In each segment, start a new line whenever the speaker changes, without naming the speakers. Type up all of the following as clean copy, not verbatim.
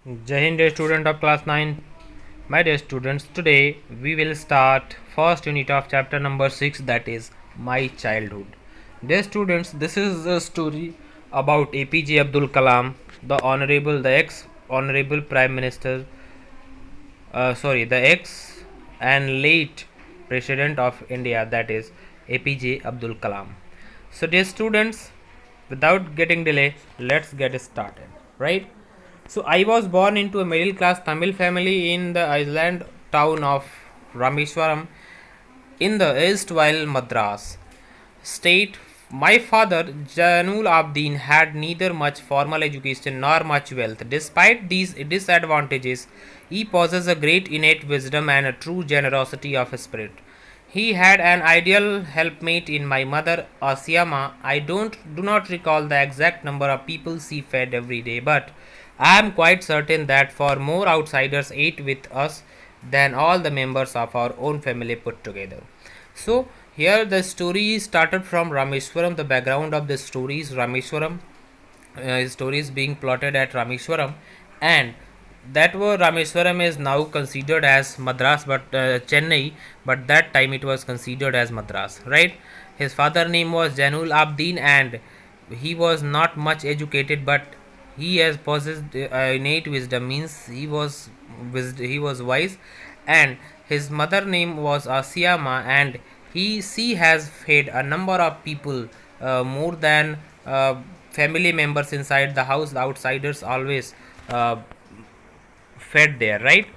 Jai Hind, dear student of class 9. My dear students, today we will start first unit of chapter number 6, that is My Childhood. Dear students, this is a story about APJ Abdul Kalam, the ex honorable Prime Minister, the ex and late President of India, that is APJ Abdul Kalam. So dear students, without getting delay, let's get started, right? So I was born into a middle class Tamil family in the island town of Rameswaram in the erstwhile Madras state. My father, Janul Abdin, had neither much formal education nor much wealth. Despite these disadvantages, he possessed a great innate wisdom and a true generosity of spirit. He had an ideal helpmate in my mother, Asiama. I do not recall the exact number of people she fed every day, but I am quite certain that far more outsiders ate with us than all the members of our own family put together. So here the story started from Rameswaram. The background of the story is Rameswaram. Story is being plotted at Rameswaram, and that was Rameswaram is now considered as Madras, but Chennai. But that time it was considered as Madras, right? His father name was Janul Abdin, and he was not much educated, but he has possessed innate wisdom. Means he was wise, and his mother name was Asiama, and she has fed a number of people more than family members inside the house. The outsiders always uh, fed there, right?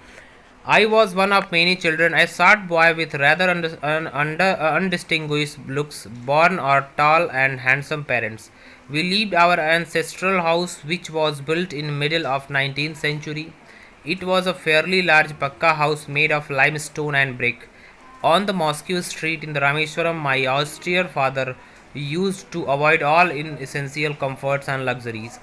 I was one of many children, a short boy with rather undistinguished looks, born or tall and handsome parents. We lived our ancestral house, which was built in middle of 19th century. It was a fairly large pakka house made of limestone and brick. On the Moscow street in the Rameswaram, my austere father used to avoid all essential comforts and luxuries.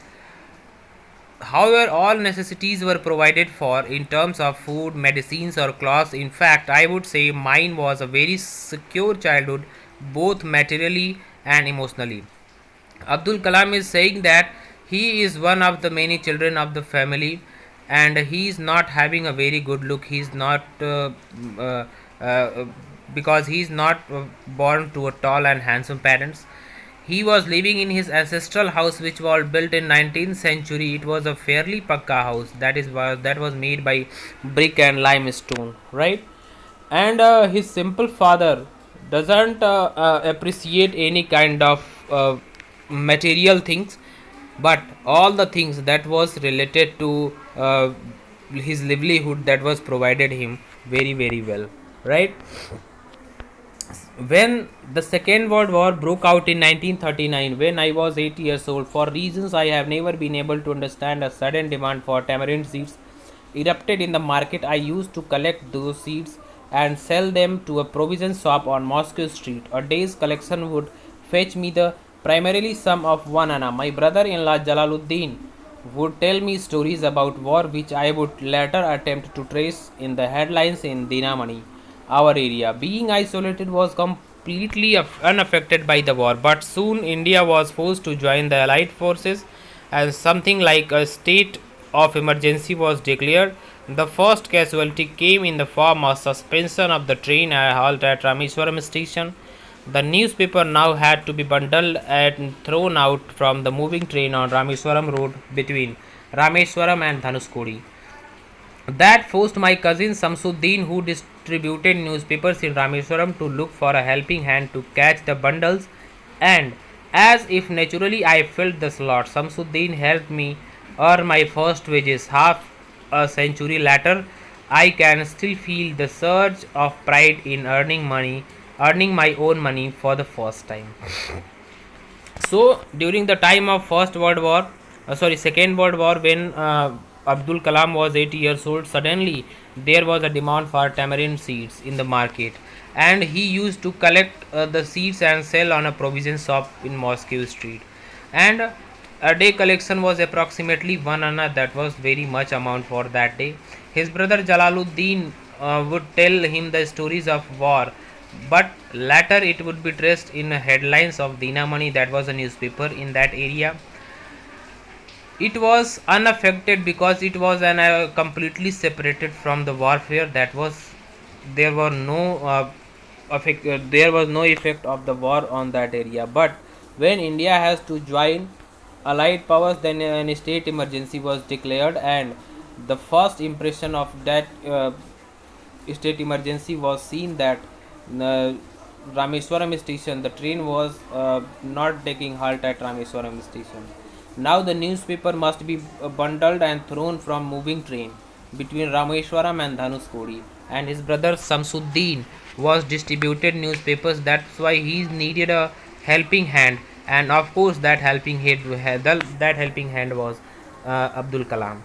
However, all necessities were provided for in terms of food, medicines, or clothes. In fact, I would say mine was a very secure childhood, both materially and emotionally. Abdul Kalam is saying that he is one of the many children of the family, and he is not having a very good look. He is not uh, uh, because he is not born to a tall and handsome parents. He was living in his ancestral house, which was built in 19th century. It was a fairly pakka house, that was made by brick and limestone, right? And his simple father doesn't appreciate any kind of material things, but all the things that was related to his livelihood, that was provided him very well, right? When the Second World War broke out in 1939, when I was 8 years old, for reasons I have never been able to understand, a sudden demand for tamarind seeds erupted in the market. I used to collect those seeds and sell them to a provision shop on Moscow Street. A day's collection would fetch me the primarily sum of 1 anna. My brother-in-law Jalaluddin would tell me stories about war, which I would later attempt to trace in the headlines in Dinamani. Our area, being isolated, was completely unaffected by the war, but soon India was forced to join the Allied forces, and something like a state of emergency was declared. The first casualty came in the form of suspension of the train halt at Rameswaram station. The newspaper now had to be bundled and thrown out from the moving train on Rameswaram road between Rameswaram and Dhanuskodi. That forced my cousin Samsuddin, who distributed newspapers in Rameswaram, to look for a helping hand to catch the bundles, and as if naturally I filled the slot. Samsuddin helped me earn my first wages. Half a century later, I can still feel the surge of pride in earning my own money for the first time. So during the time of Second World War, when Abdul Kalam was 80 years old, suddenly there was a demand for tamarind seeds in the market, and he used to collect the seeds and sell on a provision shop in Moscow Street. And a day collection was approximately 1 anna. That was very much amount for that day. His brother Jalaluddin would tell him the stories of war, but later it would be traced in headlines of Dinamani, that was a newspaper in that area. It was unaffected because it was completely separated from the warfare. That was there were no there was no effect of the war on that area. But when India has to join allied powers, then an state emergency was declared, and the first impression of that state emergency was seen that uh, Rameswaram station, the train was not taking halt at Rameswaram station. Now the newspaper must be bundled and thrown from moving train between Rameswaram and Dhanuskodi, and his brother Samsuddin was distributed newspapers. That's why he needed a helping hand, and of course that helping hand was Abdul Kalam.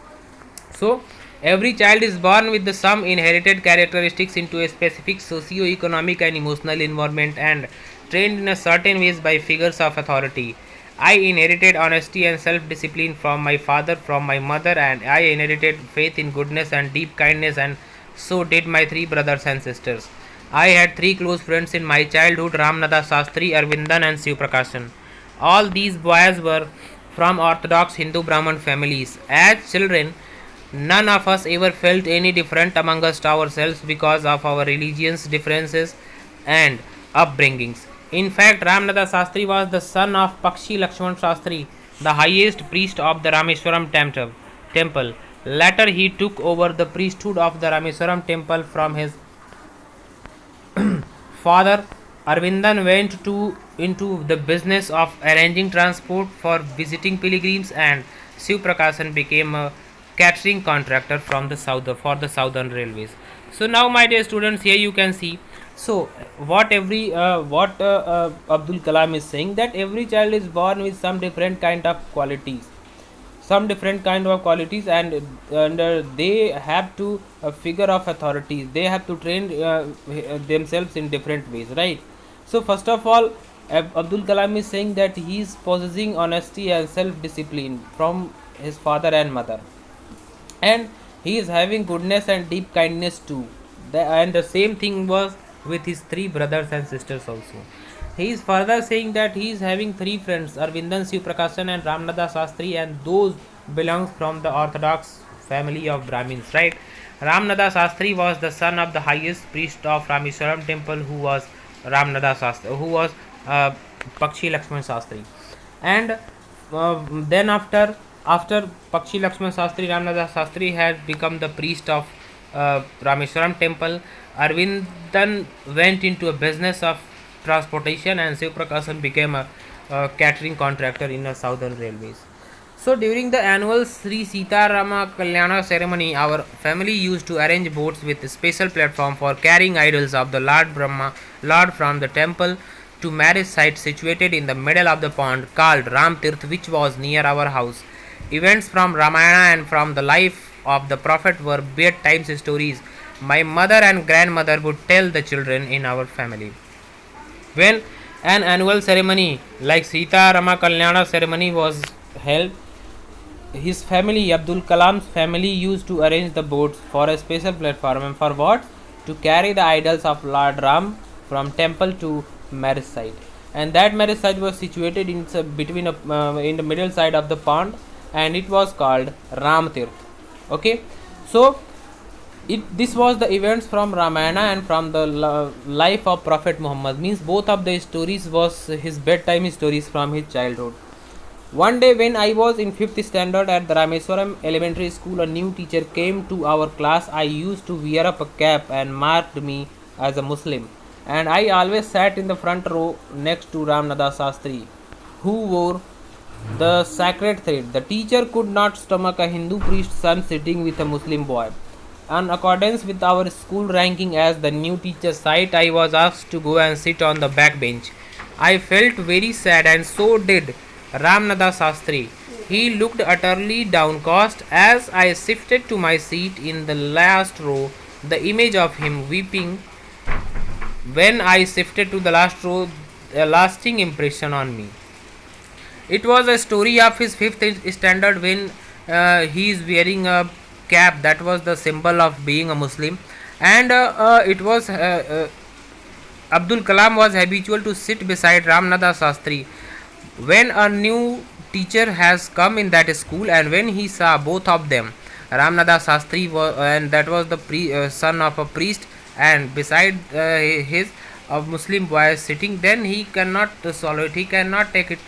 So, every child is born with the some inherited characteristics into a specific socio-economic and emotional environment and trained in a certain ways by figures of authority. I inherited honesty and self-discipline from my father, from my mother, and I inherited faith in goodness and deep kindness, and so did my three brothers and sisters. I had three close friends in my childhood: Ramnada Sastri, Arvindan, and Shiv Prakashan. All these boys were from Orthodox Hindu Brahmin families. As children, none of us ever felt any different amongst ourselves because of our religious differences and upbringings. In fact, Ramnada Sastri was the son of Pakshi Lakshman Sastri, the highest priest of the Rameswaram temple. Later, he took over the priesthood of the Rameswaram temple from his father. Arvindan went into the business of arranging transport for visiting pilgrims, and Shiv Prakashan became a catering contractor from the southern railways. So now, my dear students, here you can see. So what Abdul Kalam is saying, that every child is born with some different kind of qualities, and they have to figure of authorities, they have to train themselves in different ways, right? So first of all, Abdul Kalam is saying that he is possessing honesty and self discipline from his father and mother, and he is having goodness and deep kindness too. And the same thing was with his three brothers and sisters also. He is further saying that he is having three friends: Arvindan, Shiv Prakashan, and Ramnada Sastri, and those belongs from the Orthodox family of Brahmins, right? Ramnada Sastri was the son of the highest priest of Rameswaram temple, who was Ramnada Sastri, who was Pakshi Lakshman Sastri. And then after Pakshi Lakshman Sastri, Ramnada Sastri had become the priest of Rameswaram temple. Arvindan went into a business of transportation, and Shiv Prakashan became a catering contractor in the southern railways. So during the annual Sri Sita Rama Kalyana ceremony, our family used to arrange boats with a special platform for carrying idols of the Lord from the temple to marriage site situated in the middle of the pond called Ram Tirth, which was near our house. Events from Ramayana and from the life of the Prophet were bedtime stories my mother and grandmother would tell the children in our family. When an annual ceremony like Sita Rama Kalyana ceremony was held, his family, Abdul Kalam's family, used to arrange the boats for a special platform, and for what? To carry the idols of Lord Ram from temple to marriage site. And that marriage site was situated in in the middle side of the pond, and it was called Ram Tirth. Okay, so this was the events from Ramayana and from the life of Prophet Muhammad. Means both of the stories was his bedtime stories from his childhood. One day when I was in 5th standard at the Rameswaram Elementary School, a new teacher came to our class. I used to wear up a cap and marked me as a Muslim, and I always sat in the front row next to Ramnada Sastri, who wore the sacred thread. The teacher could not stomach a Hindu priest's son sitting with a Muslim boy. In accordance with our school ranking as the new teacher site, I was asked to go and sit on the back bench. I felt very sad, and so did Ramnada Sastri. He looked utterly downcast as I shifted to my seat in the last row. The image of him weeping when I shifted to the last row, a lasting impression on me. It was a story of his 5th standard when he is wearing a cap that was the symbol of being a Muslim, and it was Abdul Kalam was habitual to sit beside Ramnada Sastri. When a new teacher has come in that school, and when he saw both of them, Ramnada Sastri was, and that was the son of a priest, and beside his a Muslim boy sitting, then he cannot solve it. He cannot take it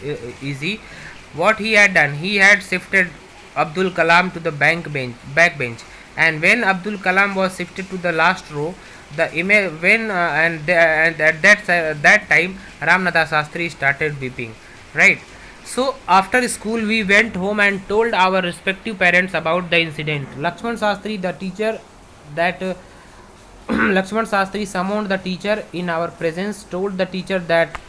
easy. What he had done, he had shifted Abdul Kalam to the back bench, and when Abdul Kalam was shifted to the last row, the image when and at that time Ramnatha Sastri started weeping, right? So after school we went home and told our respective parents about the incident. Lakshman Sastri, the teacher that Lakshman Sastri summoned the teacher in our presence, told the teacher that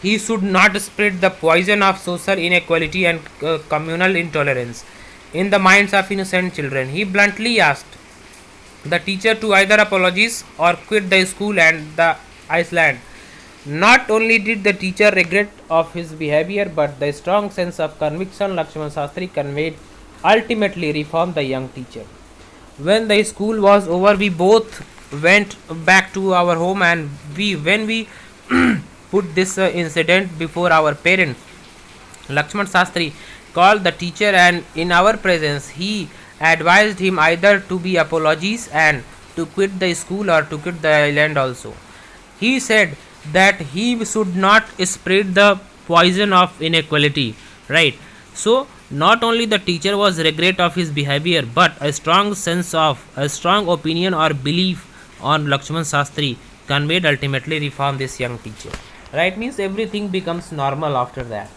he should not spread the poison of social inequality and communal intolerance in the minds of innocent children. He bluntly asked the teacher to either apologize or quit the school and the Iceland. Not only did the teacher regret of his behavior, but the strong sense of conviction Lakshman Sastri conveyed ultimately reformed the young teacher. When the school was over, we both went back to our home, and when we put this incident before our parents, Lakshman Sastri called the teacher, and in our presence he advised him either to be apologies and to quit the school or to quit the island also. He said that he should not spread the poison of inequality, right? So not only the teacher was regret of his behavior, but a strong sense of a strong opinion or belief on Lakshman Sastri conveyed ultimately reform this young teacher, right? Means everything becomes normal after that.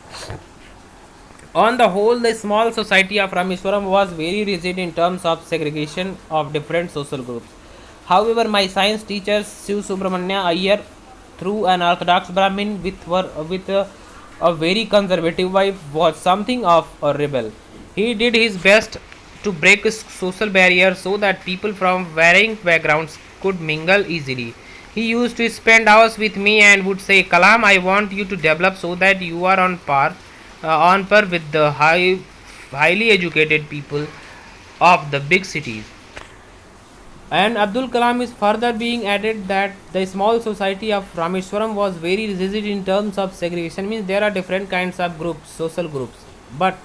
On the whole, the small society of Rameswaram was very rigid in terms of segregation of different social groups. However, my science teacher Shiv Subramanya Iyer, through an orthodox Brahmin with a very conservative wife, was something of a rebel. He did his best to break social barriers so that people from varying backgrounds could mingle easily. He used to spend hours with me and would say, Kalam, I want you to develop so that you are on par with the highly educated people of the big cities. And Abdul Kalam is further being added that the small society of Rameswaram was very rigid in terms of segregation, means there are different kinds of groups, social groups. But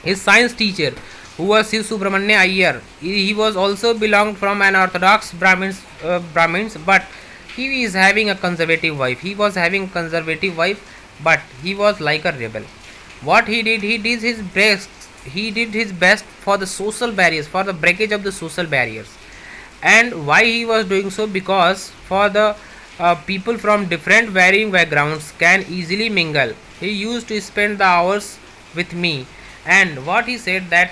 his science teacher, who was Shiv Subramanya Iyer, he was also belonged from an orthodox Brahmins, but he is having a conservative wife. He was having conservative wife, but he was like a rebel. What he did, he did his best. He did his best for the social barriers, for the breakage of the social barriers. And why he was doing so? Because for the people from different varying backgrounds can easily mingle. He used to spend the hours with me, and what he said that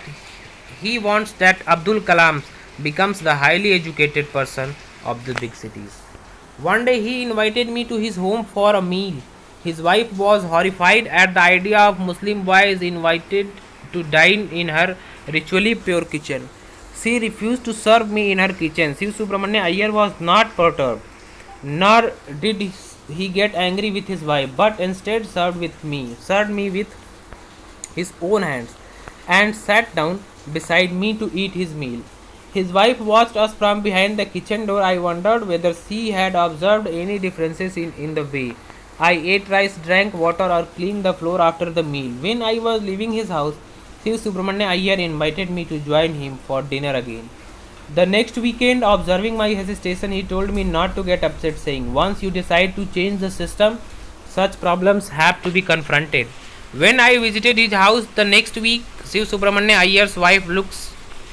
he wants that Abdul Kalam becomes the highly educated person of the big cities. One day he invited me to his home for a meal. His wife was horrified at the idea of Muslim boys invited to dine in her ritually pure kitchen. She refused to serve me in her kitchen. Shiv Subramanya Iyer was not perturbed, nor did he get angry with his wife, but instead served me with his own hands, and sat down beside me to eat his meal. His wife watched us from behind the kitchen door. I wondered whether she had observed any differences in the way I ate rice, drank water, or cleaned the floor after the meal. When I was leaving his house, Shiv Subramanya Iyer invited me to join him for dinner again. The next weekend, observing my hesitation, he told me not to get upset, saying, once you decide to change the system, such problems have to be confronted. When I visited his house the next week, Shiv Subramanya Iyer's wife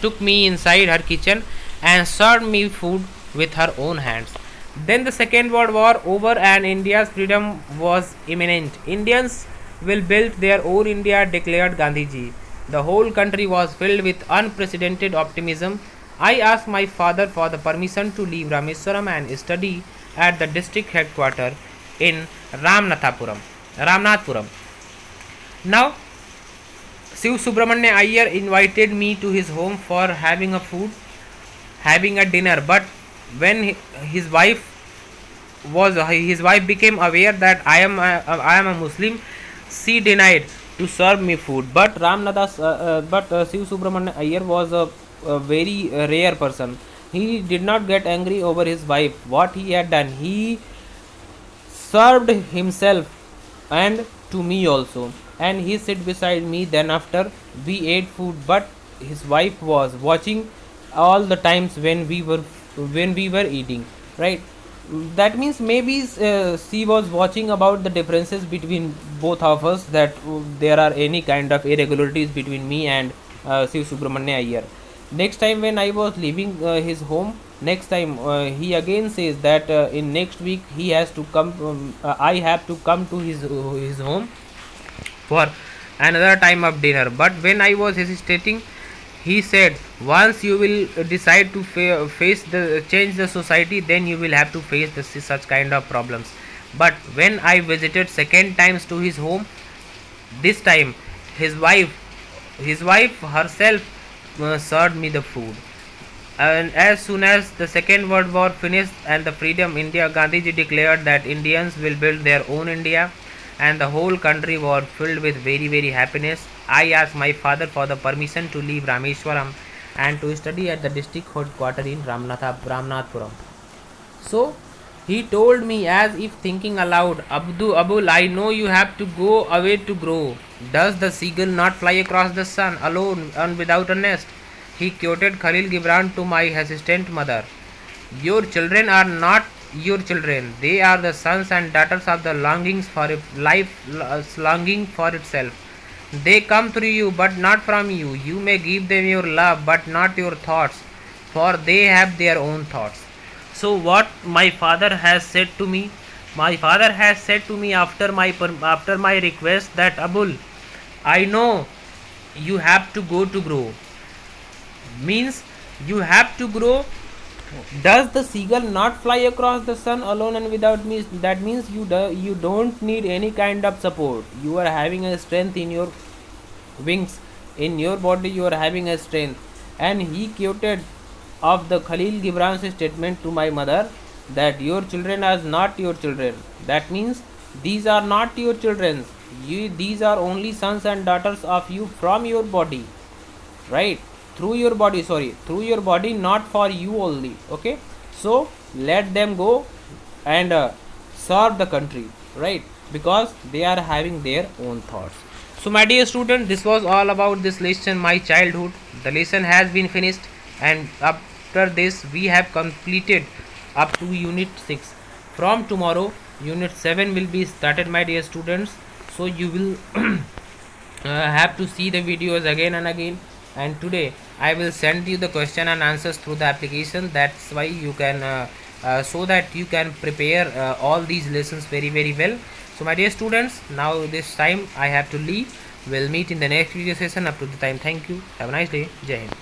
took me inside her kitchen and served me food with her own hands. Then the Second World War over and India's freedom was imminent. Indians will build their own India, declared Gandhiji. The whole country was filled with unprecedented optimism. I asked my father for the permission to leave Rameswaram and study at the district headquarters in Ramnathpuram. Now, Shiv Subramanya Iyer invited me to his home for having a dinner. But when his wife became aware that I am a Muslim, she denied to serve me food. But Shiv Subramanya Iyer was a very rare person. He did not get angry over his wife. What he had done, he served himself and to me also. and he sit beside me. Then after we ate food, but his wife was watching all the times when we were eating, right? That means maybe she was watching about the differences between both of us, that there are any kind of irregularities between me and Shiv Subramanya Iyer. Next time when I was leaving his home, next time he again says that in next week he has to come, I have to come to his home for another time of dinner. But when I was hesitating, he said, once you will decide to face the change the society, then you will have to face such kind of problems. But when I visited second times to his home, this time his wife his wife herself served me the food. And as soon as the Second World War finished and the freedom India, Gandhiji declared that Indians will build their own India, and the whole country was filled with very happiness. I asked my father for the permission to leave Rameshwaram and to study at the district headquarters in Ramnathpuram. So he told me as if thinking aloud, Abul, I know you have to go away to grow. Does the seagull not fly across the sun alone and without a nest? He quoted Khalil Gibran to my hesitant mother. Your children are not your children. They are the sons and daughters of the longings for life, longing for itself. They come through you, but not from you. You may give them your love, but not your thoughts, for they have their own thoughts. So, what my father has said to me, after my request that Abul, I know you have to go to grow. Means you have to grow. Does the seagull not fly across the sun alone and without me? That means you don't need any kind of support. You are having a strength in your wings, in your body. You are having a strength. And he quoted of the Khalil Gibran's statement to my mother that your children are not your children. That means these are not your children. These are only sons and daughters of you from your body, right? Through your body, not for you only. Okay, so let them go and serve the country, right? Because they are having their own thoughts. So my dear student, this was all about this lesson, my childhood. The lesson has been finished, and after this we have completed up to unit 6. From tomorrow unit 7 will be started, my dear students. So you will have to see the videos again and again, and today I will send you the question and answers through the application. That's why you can so that you can prepare all these lessons very well. So my dear students, now this time I have to leave. We'll meet in the next video session. Up to the time, thank you, have a nice day, Jai Hind.